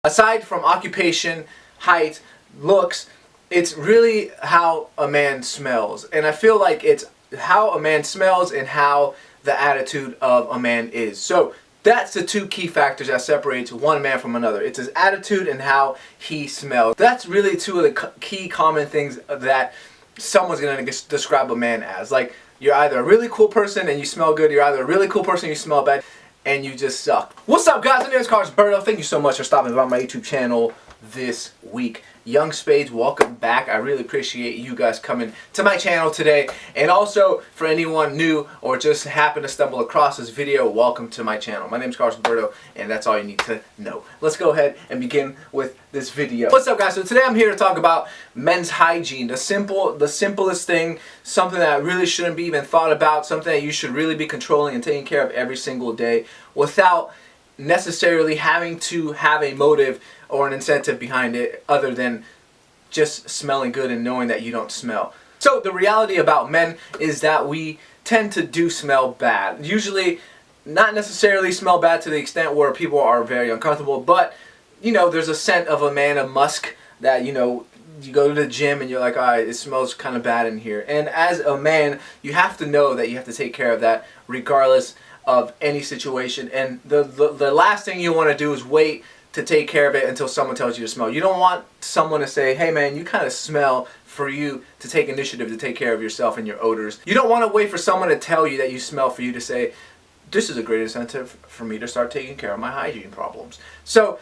Aside from occupation, height, looks, it's really how a man smells. And I feel like it's how a man smells and how the attitude of a man is. So that's the two key factors that separates one man from another. It's his attitude and how he smells. That's really two of the key common things that someone's going to describe a man as. Like, you're either a really cool person and you smell good, you're either a really cool person and you smell bad, and you just suck. What's up, guys? My name is Berto. Thank you so much for stopping by my YouTube channel this week. Young Spades, welcome back. I really appreciate you guys coming to my channel today. And also, for anyone new or just happen to stumble across this video, welcome to my channel. My name is Berto, and that's all you need to know. Let's go ahead and begin with this video. What's up, guys? So today I'm here to talk about men's hygiene. The simplest thing, something that really shouldn't be even thought about, something that you should really be controlling and taking care of every single day without necessarily having to have a motive or an incentive behind it other than just smelling good and knowing that you don't smell. So the reality about men is that we tend to do smell bad. Usually not necessarily smell bad to the extent where people are very uncomfortable, but you know, there's a scent of a man, a musk, that you know, you go to the gym and you're like, alright, it smells kind of bad in here. And as a man, you have to know that you have to take care of that regardless of any situation. And the last thing you want to do is wait to take care of it until someone tells you to smell. You don't want someone to say, hey man, you kind of smell, for you to take initiative to take care of yourself and your odors. You don't want to wait for someone to tell you that you smell for you to say, this is a great incentive for me to start taking care of my hygiene problems. So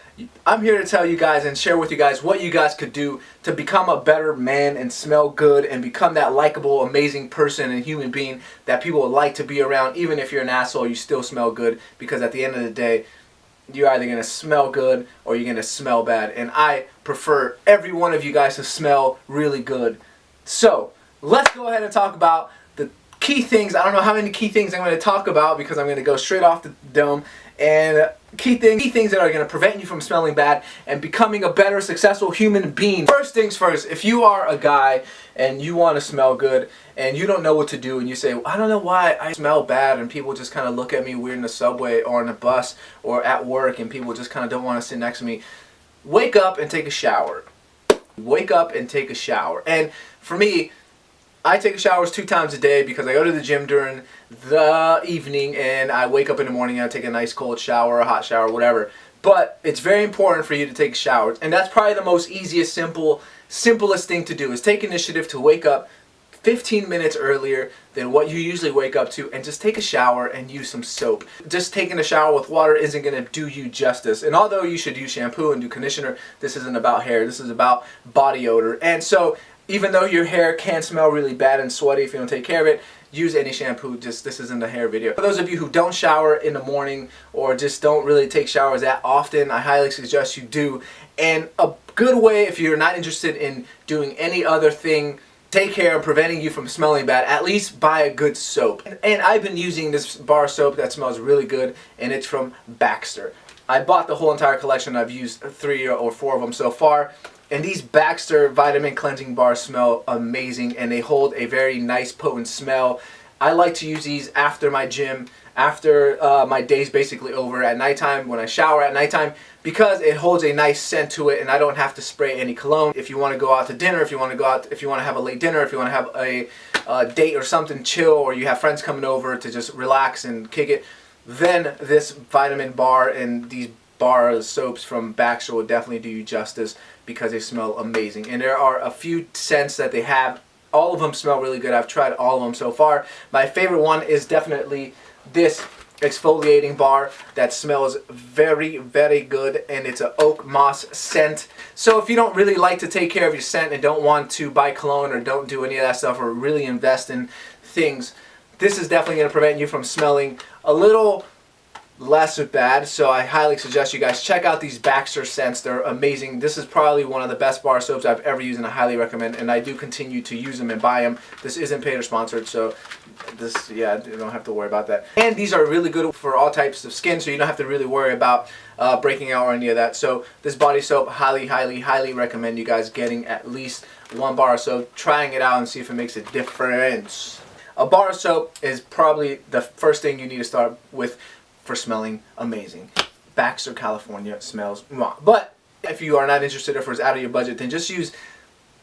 I'm here to tell you guys and share with you guys what you guys could do to become a better man and smell good and become that likable, amazing person and human being that people would like to be around. Even if you're an asshole, you still smell good, because at the end of the day, you're either going to smell good or you're going to smell bad. And I prefer every one of you guys to smell really good. So let's go ahead and talk about the key things. I don't know how many key things I'm going to talk about because I'm going to go straight off the dome. And key things that are going to prevent you from smelling bad and becoming a better, successful human being. First things first, if you are a guy and you want to smell good and you don't know what to do and you say, I don't know why I smell bad, and people just kind of look at me weird in the subway or on a bus or at work and people just kind of don't want to sit next to me, wake up and take a shower. Wake up and take a shower. And for me, I take showers 2 times a day because I go to the gym during the evening and I wake up in the morning and I take a nice cold shower, a hot shower, whatever. But it's very important for you to take showers, and that's probably the most easiest, simplest thing to do, is take initiative to wake up 15 minutes earlier than what you usually wake up to and just take a shower and use some soap. Just taking a shower with water isn't going to do you justice. And although you should use shampoo and do conditioner, this isn't about hair, this is about body odor. And so even though your hair can smell really bad and sweaty if you don't take care of it, use any shampoo. Just, this isn't a hair video. For those of you who don't shower in the morning or just don't really take showers that often, I highly suggest you do. And a good way, if you're not interested in doing any other thing, take care of preventing you from smelling bad, at least buy a good soap. And I've been using this bar soap that smells really good, and it's from Baxter. I bought the whole entire collection. I've used 3 or 4 of them so far. And these Baxter vitamin cleansing bars smell amazing, and they hold a very nice potent smell. I like to use these after my gym, after my day's basically over, at nighttime, when I shower at nighttime, because it holds a nice scent to it and I don't have to spray any cologne. If you want to go out to dinner, if you want to have a late dinner, if you want to have a date or something chill, or you have friends coming over to just relax and kick it, then this vitamin bar and these bar soaps from Baxter will definitely do you justice, because they smell amazing. And there are a few scents that they have. All of them smell really good. I've tried all of them so far. My favorite one is definitely this exfoliating bar that smells very, very good, and it's an oak moss scent. So if you don't really like to take care of your scent and don't want to buy cologne or don't do any of that stuff or really invest in things, this is definitely going to prevent you from smelling a little less bad. So I highly suggest you guys check out these Baxter scents. They're amazing. This is probably one of the best bar soaps I've ever used, and I highly recommend, and I do continue to use them and buy them. This isn't paid or sponsored, so this, yeah, you don't have to worry about that. And these are really good for all types of skin, so you don't have to really worry about breaking out or any of that. So this body soap, highly recommend you guys getting at least 1 bar of soap, trying it out and see if it makes a difference. A bar of soap is probably the first thing you need to start with for smelling amazing. Baxter, California smells mwah. But if you are not interested, if it's out of your budget, then just use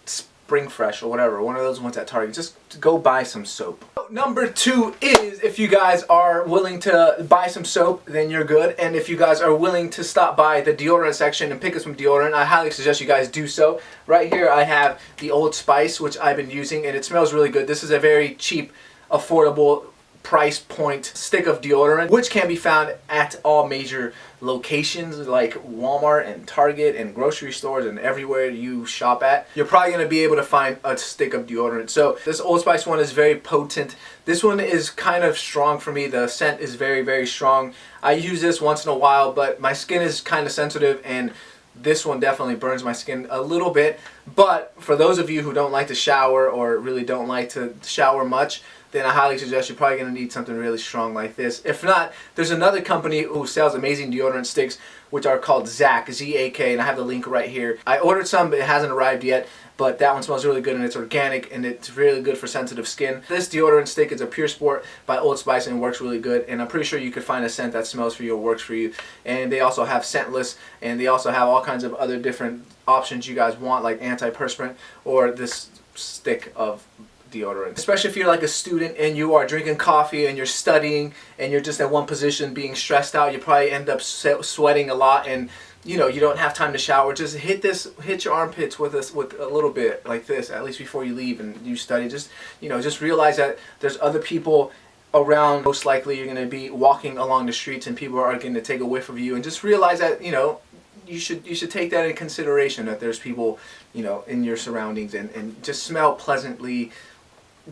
Spring Fresh or whatever, one of those ones at Target. Just go buy some soap. Number 2 is, if you guys are willing to buy some soap, then you're good. And if you guys are willing to stop by the deodorant section and pick up some deodorant, I highly suggest you guys do so. Right here I have the Old Spice, which I've been using, and it smells really good. This is a very cheap, affordable price point stick of deodorant, which can be found at all major locations like Walmart and Target and grocery stores and everywhere you shop at. You're probably going to be able to find a stick of deodorant. So this Old Spice one is very potent. This one is kind of strong for me. The scent is very, very strong. I use this once in a while, but my skin is kind of sensitive, and this one definitely burns my skin a little bit. But for those of you who don't like to shower or really don't like to shower much, then I highly suggest you're probably going to need something really strong like this. If not, there's another company who sells amazing deodorant sticks, which are called Zak, Z-A-K, and I have the link right here. I ordered some, but it hasn't arrived yet, but that one smells really good, and it's organic, and it's really good for sensitive skin. This deodorant stick is a Pure Sport by Old Spice, and works really good, and I'm pretty sure you could find a scent that smells for you or works for you. And they also have scentless, and they also have all kinds of other different options you guys want, like antiperspirant or this stick of deodorant. Especially if you're like a student and you are drinking coffee and you're studying and you're just in one position being stressed out, you probably end up sweating a lot, and you know, you don't have time to shower. Just hit your armpits with a little bit like this, at least before you leave and you study. Just, you know, just realize that there's other people around. Most likely you're going to be walking along the streets and people are going to take a whiff of you, and just realize that, you know, you should take that in consideration, that there's people, you know, in your surroundings, and just smell pleasantly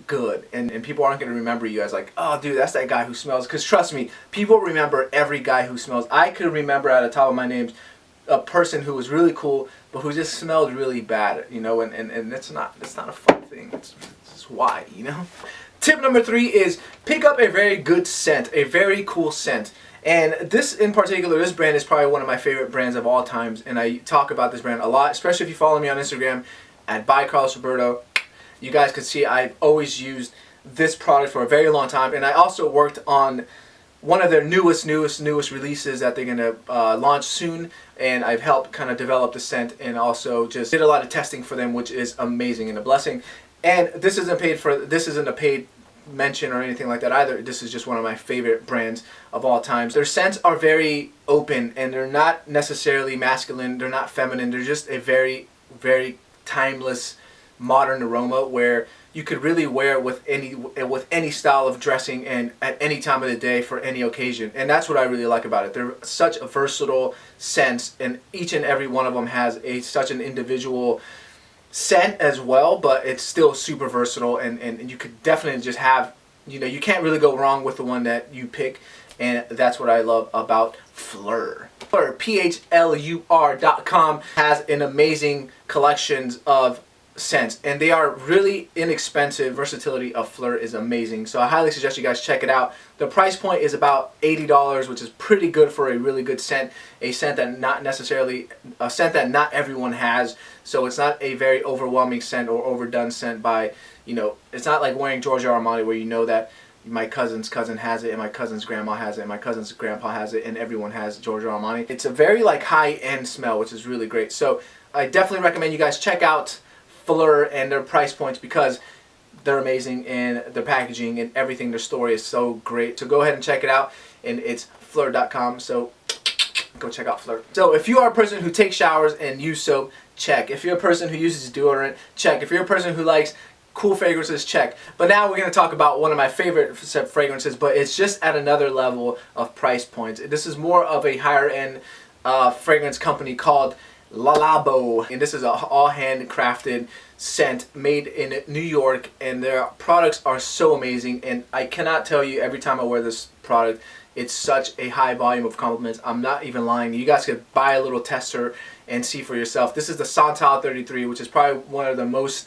good, and people aren't going to remember you as like, oh dude, that's that guy who smells. Because trust me, people remember every guy who smells. I could remember at the top of my names a person who was really cool but who just smelled really bad, you know, and it's not a fun thing. It's why, you know. Tip number 3 is pick up a very good scent, a very cool scent. And this in particular, this brand is probably one of my favorite brands of all times, and I talk about this brand a lot, especially if you follow me on Instagram at @bycarlosroberto. You guys can see I've always used this product for a very long time, and I also worked on one of their newest releases that they're going to launch soon, and I've helped kind of develop the scent, and also just did a lot of testing for them, which is amazing and a blessing. And this isn't a paid mention or anything like that either. This is just one of my favorite brands of all times. Their scents are very open, and they're not necessarily masculine, they're not feminine, they're just a very, very timeless modern aroma where you could really wear it with any style of dressing and at any time of the day for any occasion. And that's what I really like about it. They're such a versatile scent, and each and every one of them has such an individual scent as well, but it's still super versatile, and you could definitely just have, you know, you can't really go wrong with the one that you pick, and that's what I love about Fleur. Fleur, PHLUR.com, has an amazing collections of scents, and they are really inexpensive. Versatility of Fleur is amazing, so I highly suggest you guys check it out. The price point is about $80, which is pretty good for a really good scent, a scent that not everyone has. So it's not a very overwhelming scent or overdone scent by, you know, it's not like wearing Giorgio Armani where you know that my cousin's cousin has it, and my cousin's grandma has it, and my cousin's grandpa has it, and everyone has Giorgio Armani. It's a very like high-end smell, which is really great. So I definitely recommend you guys check out Fleur and their price points, because they're amazing, and their packaging and everything, their story is so great. So go ahead and check it out, and it's fleur.com, so go check out Fleur. So if you are a person who takes showers and use soap, check. If you're a person who uses deodorant, check. If you're a person who likes cool fragrances, check. But now we're going to talk about one of my favorite fragrances, but it's just at another level of price points. This is more of a higher end fragrance company called Le Labo, and this is a all handcrafted scent made in New York, and their products are so amazing, and I cannot tell you, every time I wear this product, it's such a high volume of compliments. I'm not even lying. You guys could buy a little tester and see for yourself. This is the Santal 33, which is probably one of the most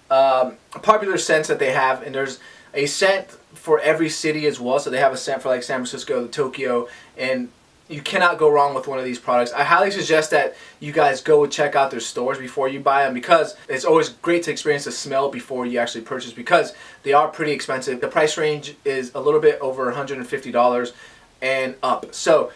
popular scents that they have, and there's a scent for every city as well. So they have a scent for like San Francisco, Tokyo, and you cannot go wrong with one of these products. I highly suggest that you guys go and check out their stores before you buy them, because it's always great to experience the smell before you actually purchase, because they are pretty expensive. The price range is a little bit over $150 and up. So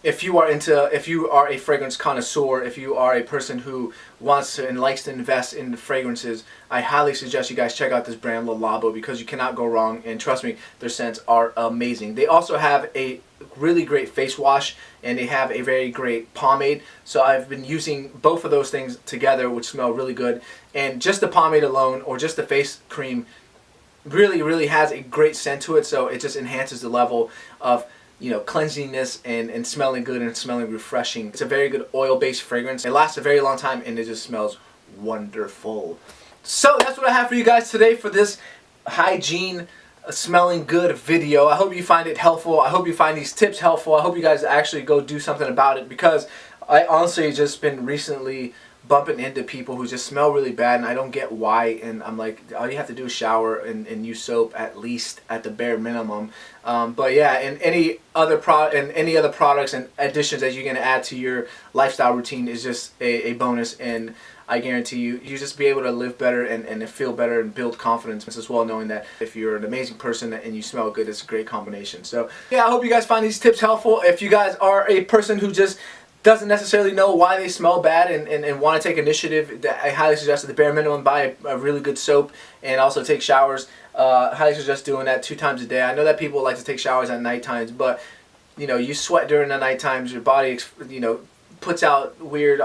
if you are a fragrance connoisseur, if you are a person who wants to and likes to invest in fragrances, I highly suggest you guys check out this brand, Le Labo, because you cannot go wrong. And trust me, their scents are amazing. They also have a really great face wash, and they have a very great pomade. So I've been using both of those things together, which smell really good. And just the pomade alone, or just the face cream, really has a great scent to it. So it just enhances the level of, you know, cleansiness and smelling good and smelling refreshing. It's a very good oil-based fragrance. It lasts a very long time, and it just smells wonderful. So that's what I have for you guys today for this hygiene smelling good video. I hope you find it helpful. I hope you find these tips helpful. I hope you guys actually go do something about it, because I honestly just been recently bumping into people who just smell really bad, and I don't get why. And I'm like, all you have to do is shower and use soap, at least at the bare minimum. But yeah, and any other products and additions that you're going to add to your lifestyle routine is just a bonus. And I guarantee you just be able to live better and feel better and build confidence as well, knowing that if you're an amazing person and you smell good, it's a great combination. So yeah, I hope you guys find these tips helpful. If you guys are a person who just doesn't necessarily know why they smell bad and want to take initiative, I highly suggest at the bare minimum buy a really good soap, and also take showers. Highly suggest doing that 2 times a day. I know that people like to take showers at night times, but you know, you sweat during the night times, your body, you know, puts out weird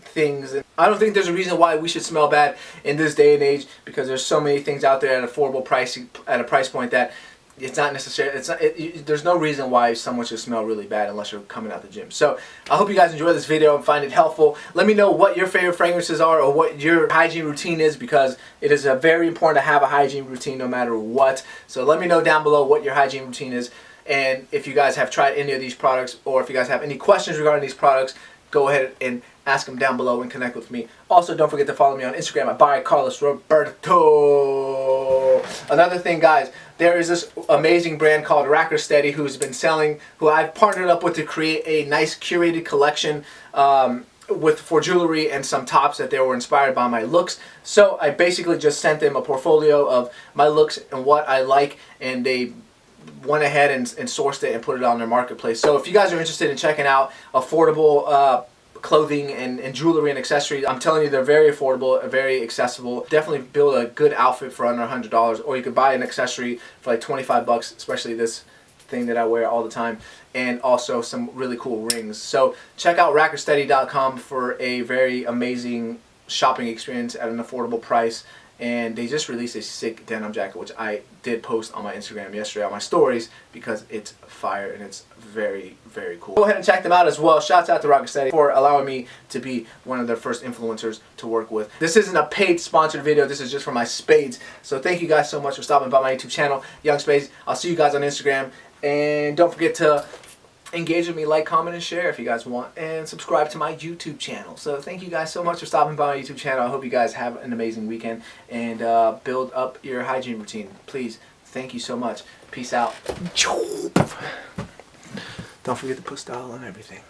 things. And I don't think there's a reason why we should smell bad in this day and age, because there's so many things out there at affordable price, at a price point that it's not necessary. There's no reason why someone should smell really bad unless you're coming out the gym. So I hope you guys enjoy this video and find it helpful. Let me know what your favorite fragrances are, or what your hygiene routine is, because it is very important to have a hygiene routine no matter what. So let me know down below what your hygiene routine is, and if you guys have tried any of these products, or if you guys have any questions regarding these products, go ahead and ask them down below and connect with me. Also, don't forget to follow me on Instagram at @ByCarlosRoberto. Another thing, guys, there is this amazing brand called Racker Steady who I've partnered up with to create a nice curated collection for jewelry and some tops that they were inspired by my looks. So I basically just sent them a portfolio of my looks and what I like, and they went ahead and sourced it and put it on their marketplace. So if you guys are interested in checking out affordable clothing and jewelry and accessories, I'm telling you, they're very affordable, very accessible. Definitely build a good outfit for under $100, or you could buy an accessory for like 25 bucks, especially this thing that I wear all the time, and also some really cool rings. So check out rackersteady.com for a very amazing shopping experience at an affordable price. And they just released a sick denim jacket, which I did post on my Instagram yesterday on my stories, because it's fire and it's very cool. Go ahead and check them out as well. Shouts out to Racker Steady for allowing me to be one of their first influencers to work with. This isn't a paid sponsored video. This is just for my spades. So thank you guys so much for stopping by my YouTube channel, Young Spades. I'll see you guys on Instagram. And don't forget to engage with me, like, comment, and share if you guys want, and subscribe to my YouTube channel. So thank you guys so much for stopping by my YouTube channel. I hope you guys have an amazing weekend, and build up your hygiene routine. Please, thank you so much. Peace out. Don't forget to put style on everything.